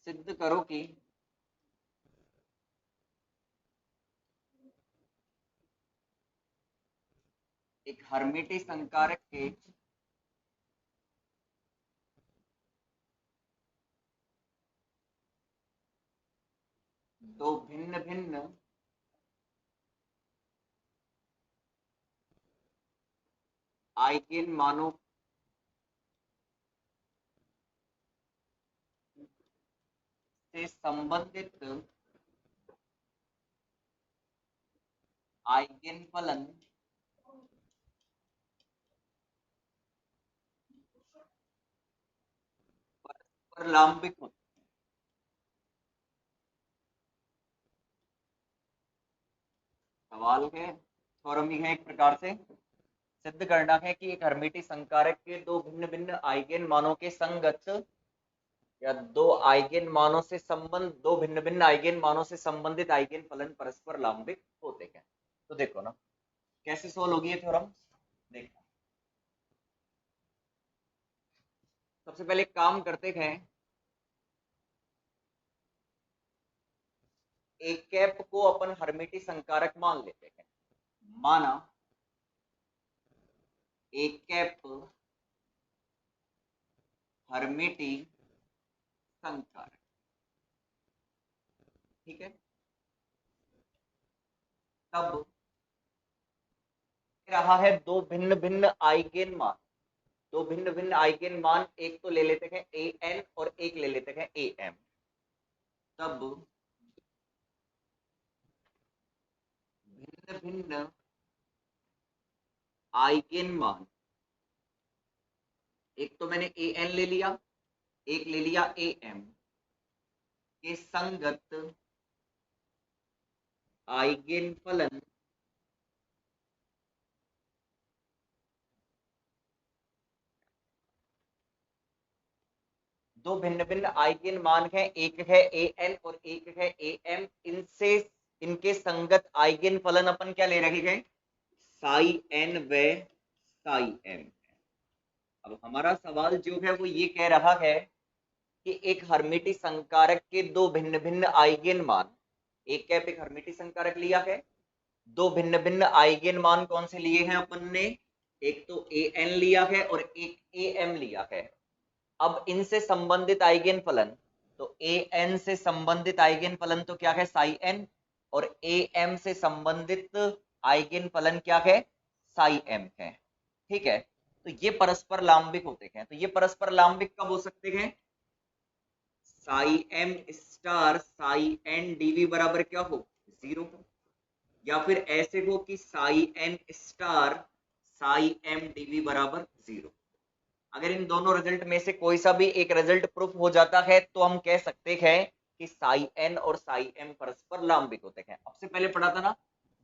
सिद्ध करो कि एक हर्मिटी संकारक के दो भिन्न भिन्न आइगेन मानों से संबंधित आइगेन फलन परस्पर लांबिक होते हैं। सवाल है थ्योरम ही है एक प्रकार से सिद्ध करना है कि एक हर्मिटी संकारक के दो भिन्न भिन्न आइगेन मानों के संगत या दो भिन्न भिन्न आइगेन मानों से संबंधित आइगेन फलन परस्पर लांबिक होते हैं। तो देखो ना कैसे सोल्व होगी ये थ्योरम। देखो सबसे पहले एक काम करते हैं, एक कैप को अपन हर्मिटी संकारक मान लेते हैं। माना एक कैप हर्मिटी संकारक, ठीक है। तब रहा है दो भिन्न भिन्न आइगेन मान, दो भिन्न भिन्न आइगेन मान, एक तो ले लेते हैं ए एन और एक ले लेते हैं ए एम। तब भिन्न भिन्न आइगेन मान, एक तो मैंने ए एन ले लिया, एक ले लिया ए एम के संगत आइगेन फलन दो भिन्न भिन्न आइगेन मान हैं, एक है ए एन और एक है ए एम। इनसे इनके संगत आइगेन फलन अपन क्या ले रहे हैं, साई एन व साई एम। अब हमारा सवाल जो है वो ये कह रहा है कि एक हर्मिटी संकारक के दो भिन्न भिन्न आइगेन मान, एक कैप एक हर्मिटी संकारक लिया है, दो भिन्न भिन्न आइगेन मान कौन से लिए हैं अपन ने, एक तो ए एन लिया है और एक ए एम लिया है। अब इनसे संबंधित आइगेन फलन, तो ए एन से संबंधित आइगेन फलन तो क्या है साई एन, और ए एम से संबंधित आइगेन फलन क्या है साई एम है, ठीक है। तो ये परस्पर लांबिक होते हैं। तो ये परस्पर लांबिक कब हो सकते हैं, psi M star psi N DV बराबर क्या हो 0 हो, या फिर ऐसे हो कि psi N star psi M DV बराबर 0। अगर इन दोनों रिजल्ट में से कोई सा भी एक रिजल्ट प्रूफ हो जाता है तो हम कह सकते हैं कि साई एन और साई एम परस्पर लांबिक होते हैं। अब से पहले पढ़ा था ना,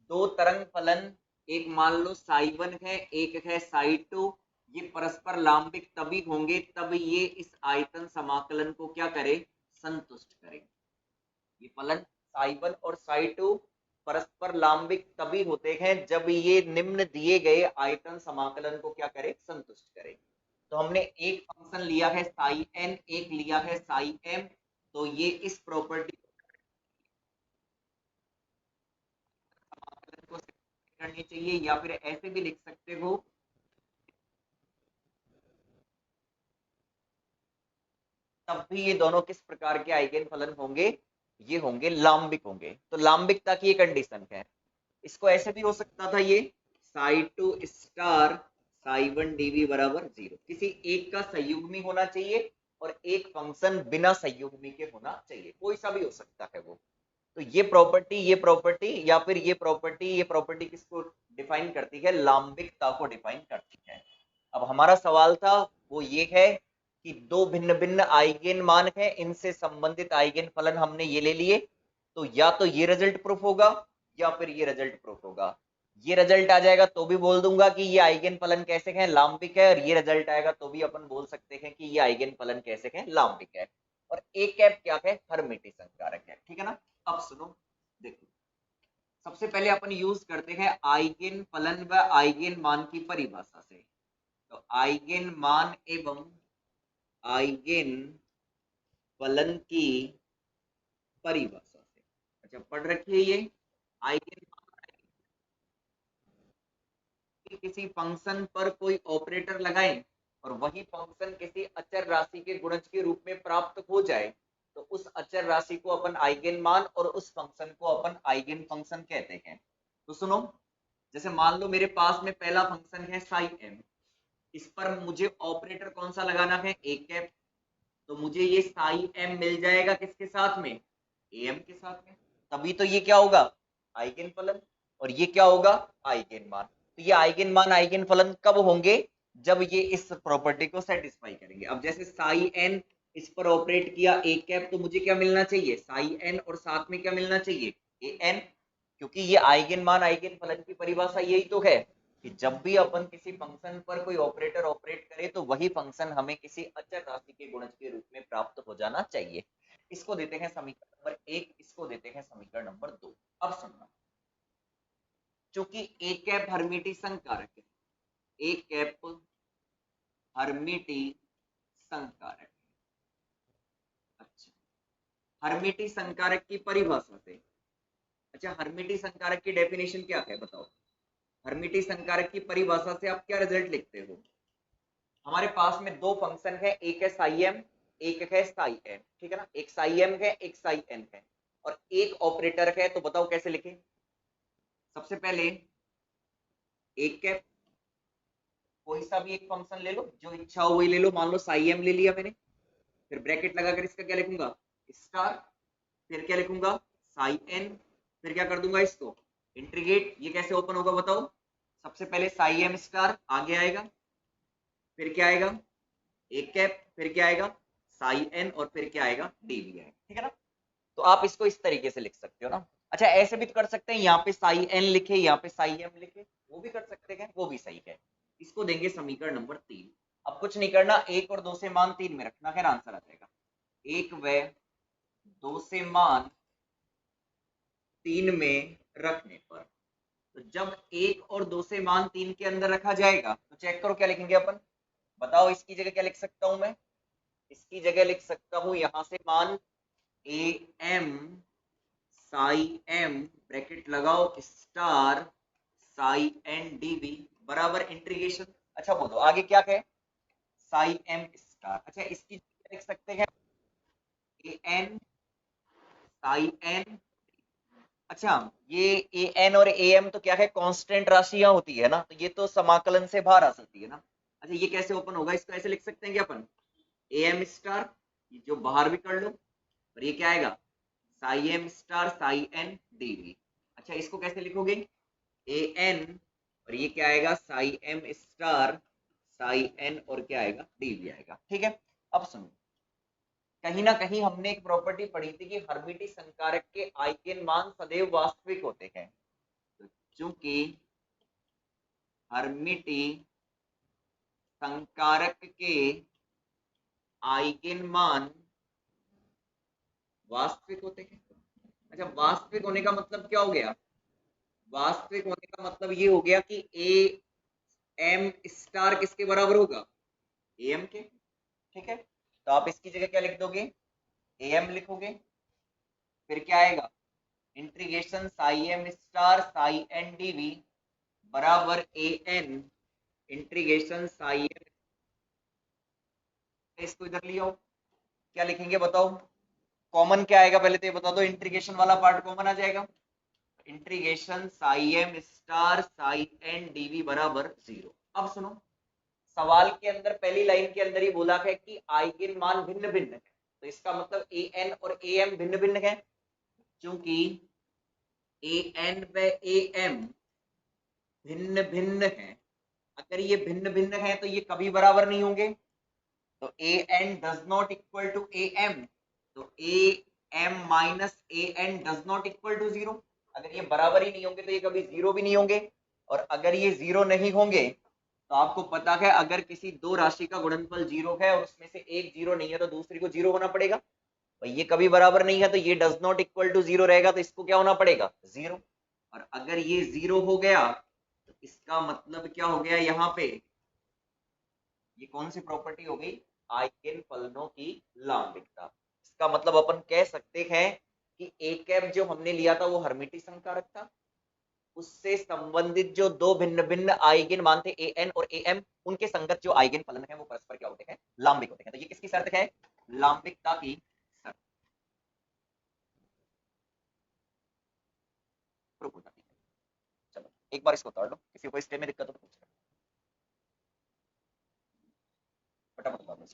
दो तरंग फलन, एक मान लो साई वन है एक है साई टू, ये परस्पर लांबिक तभी होंगे तब ये इस आयतन समाकलन को क्या करे, संतुष्ट करे। ये फलन साई वन और साई टू परस्पर लांबिक तभी होते हैं जब ये निम्न दिए गए आयतन समाकलन को क्या करे, संतुष्ट करे। तो हमने एक फंक्शन लिया है साई एन, एक लिया है साई एम, तो ये इस प्रॉपर्टी समाकलन को करनी चाहिए, या फिर ऐसे भी लिख सकते हो तब भी ये दोनों किस प्रकार के आइगेन फलन होंगे, ये होंगे लांबिक होंगे। तो लांबिकता की ये कंडीशन है। इसको ऐसे भी हो सकता था ये psi two star psi one DV बराबर 0, किसी एक का संयुग्मी होना चाहिए और एक फंक्शन बिना संयुग्मी के होना चाहिए, कोई सा भी हो सकता है वो। तो ये प्रॉपर्टी किसको डिफाइन करती है, लांबिकता को डिफाइन करती है। अब हमारा सवाल था वो ये है कि दो भिन्न भिन्न आइगेन मान है, इनसे संबंधित आइगेन फलन हमने ये ले लिए, तो या तो ये रिजल्ट प्रूफ होगा या फिर ये रिजल्ट प्रूफ होगा। ये रिजल्ट आ जाएगा तो भी बोल दूंगा कि ये आइगेन फलन कैसे हैं, लांबिक है, और ये रिजल्ट आएगा तो भी अपन बोल सकते हैं कि ये आइगेन फलन कैसे हैं, लांबिक है। और एक कैप क्या है, हर्मिटी संकारक है, ठीक है ना। अब सुनो, देखो सबसे पहले अपन यूज करते हैं आइगेन फलन व आइगेन मान की परिभाषा से। तो आइगेन मान एवं आइगेन फलन की परिभाषा से। अच्छा पढ़ रखिए ये आइगन किसी फंक्शन पर कोई ऑपरेटर लगाएं और वही फंक्शन किसी अचर राशि के गुणज के रूप में प्राप्त हो जाए तो उस अचर राशि को अपन आइगन मान और उस फंक्शन को अपन आइगन फंक्शन कहते हैं। तो सुनो, जैसे मान लो मेरे पास में पहला फंक्शन है साई एम, इस पर मुझे ऑपरेटर कौन सा लगाना है, ए कैप। तो मुझे ये साई एम मिल जाएगा किसके साथ में, ए एम के साथ में। तभी तो ये क्या होगा, आइगन फलन, और ये क्या होगा, आइगन मान। तो ये आइगन मान आइगन फलन कब होंगे, जब ये इस प्रॉपर्टी को सेटिस्फाई करेंगे। अब जैसे साई एन इस पर ऑपरेट किया ए कैप, तो मुझे क्या मिलना चाहिए, साई एन, और साथ में क्या मिलना चाहिए, ए एन। क्योंकि ये आइगन मान आइगन फलन की परिभाषा यही तो है कि जब भी अपन किसी फंक्शन पर कोई ऑपरेटर ऑपरेट करे तो वही फंक्शन हमें किसी अचर राशि के गुणज के रूप में प्राप्त हो जाना चाहिए। इसको देते हैं समीकरण नंबर 1, इसको देते हैं समीकरण नंबर 2। अब सुनना, चूंकि ए कैप हर्मिटी संकारक है, ए कैप हर्मिटी संकारक। अच्छा, हर्मिटी संकारक की परिभाषा से, अच्छा हर्मिटी संकारक की डेफिनेशन क्या है बताओ। हर्मिटी संकारक की परिभाषा से आप क्या रिजल्ट लिखते हो। हमारे पास में दो फंक्शन है, एक है साई एम, एक है साई एन, ठीक है ना, एक साई एम है एक साई एन है, और एक ऑपरेटर है। तो बताओ कैसे लिखें। सबसे पहले एक कैप, कोई सा भी एक फंक्शन ले लो, जो इच्छा हो वही ले लो, मान लो साई एम ले लिया मैंने, फिर ब्रैकेट लगाकर इसका क्या लिखूंगा, स्टार, फिर क्या लिखूंगा, साई एन, फिर क्या कर दूंगा इसको इंटीग्रेट। ये कैसे ओपन होगा बताओ। सबसे पहले साई एम स्टार आगे आएगा, फिर क्या आएगा, एक कैप, फिर क्या आएगा, साई एन, और फिर क्या आएगा, डीवी आएगा, ठीक है ना। तो आप इसको इस तरीके से लिख सकते हो ना। अच्छा ऐसे भी तो कर सकते हैं, यहाँ पे साई एन लिखे, यहाँ पे साई एम लिखे, वो भी कर सकते हैं, वो भी सही है। इसको देंगे समीकरण नंबर 3। अब कुछ नहीं करना, एक और दो से मान 3 में रखना, खैर आंसर आ जाएगा। एक व दो से मान 3 में रखने पर, तो जब एक और दो से मान 3 के अंदर रखा जाएगा तो चेक करो क्या लिखेंगे अपन। बताओ इसकी जगह क्या लिख सकता हूं मैं, इसकी जगह लिख सकता हूं यहां से मान A M psi M, bracket लगाओ स्टार साई एन डीवी बराबर इंटीग्रेशन। अच्छा बोलो आगे क्या है, साई एम स्टार। अच्छा इसकी जगह लिख सकते हैं ए एन साई एन। अच्छा ये ए एन और ए एम तो क्या है, कांस्टेंट राशियां होती है ना, तो ये तो समाकलन से बाहर आ सकती है ना। अच्छा ये कैसे ओपन होगा, इसको ऐसे लिख सकते हैं कि अपन ए एम स्टार, जो बाहर भी कर लो, और ये क्या आएगा, psi M star psi N DV. अच्छा इसको कैसे लिखोगे, ए एन, और ये क्या आएगा, psi M star psi N, और क्या आएगा, डीवी आएगा, ठीक है। अब सुनो, कहीं ना कहीं हमने एक प्रॉपर्टी पढ़ी थी कि हर्मिटी संकारक के आइगन मान सदैव वास्तविक होते हैं। तो चूंकि हर्मिटी संकारक के आइगन मान वास्तविक होते हैं। अच्छा वास्तविक होने का मतलब क्या हो गया, वास्तविक होने का मतलब ये हो गया कि ए एम स्टार किसके बराबर होगा, ए एम के, ठीक है। तो आप इसकी जगह क्या लिख दोगे, ए एम लिखोगे, फिर क्या आएगा, integration psi M star psi N DV बराबर A N integration psi M. इसको इधर ले आओ, क्या लिखेंगे बताओ, कॉमन क्या आएगा पहले तो ये बता दो, इंटीग्रेशन वाला पार्ट कॉमन आ जाएगा, integration psi M star psi N DV बराबर 0। अब सुनो, सवाल के अंदर पहली लाइन के अंदर ही बोला है कि आइगन मान भिन्न भिन्न है, तो इसका मतलब ए एन और ए एम भिन्न भिन्न है। क्योंकि ए एन व ए एम भिन्न भिन्न है, अगर ये भिन्न भिन्न है तो ये कभी बराबर नहीं होंगे। तो A N does not equal to A M, तो A M minus A N does not equal to 0। अगर ये बराबर ही नहीं होंगे तो ये कभी 0 भी नहीं होंगे, और अगर ये 0 नहीं होंगे तो आपको पता है अगर किसी दो राशि का गुणनफल 0 है और उसमें से एक 0 नहीं है तो दूसरी को 0 होना पड़ेगा। तो ये कभी बराबर नहीं है, तो ये डज नॉट इक्वल टू 0 रहेगा, तो इसको क्या होना पड़ेगा, 0। और अगर ये 0 हो गया तो इसका मतलब क्या हो गया, यहाँ पे ये कौन सी प्रॉपर्टी हो गई, आइगन फलनों की लांबिकता। इसका मतलब अपन कह सकते हैं कि ए कैप जो हमने लिया था वो हर्मिटी संकारक था, उससे संबंधित जो दो भिन्न भिन्न आइगेन मान थे ए एन और ए एम, उनके संगत जो आइगेन फलन है वो परस्पर क्या होते हैं, लांबिक होते हैं। तो ये किसकी शर्त है, लांबिकता की शर्त प्रूफ हो जाती है। चलो एक बार इसको उतार लो, किसी को स्टेप में दिक्कत हो तो पूछ फटाफट उतार लो।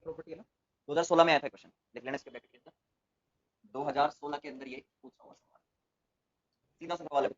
प्रॉपर्टी है ना, 2016 में आया था क्वेश्चन, लिख लेना इसके ब्रैकेट के अंदर, 2016 के अंदर ये पूछा हुआ सवाल, सीधा सा सवाल है।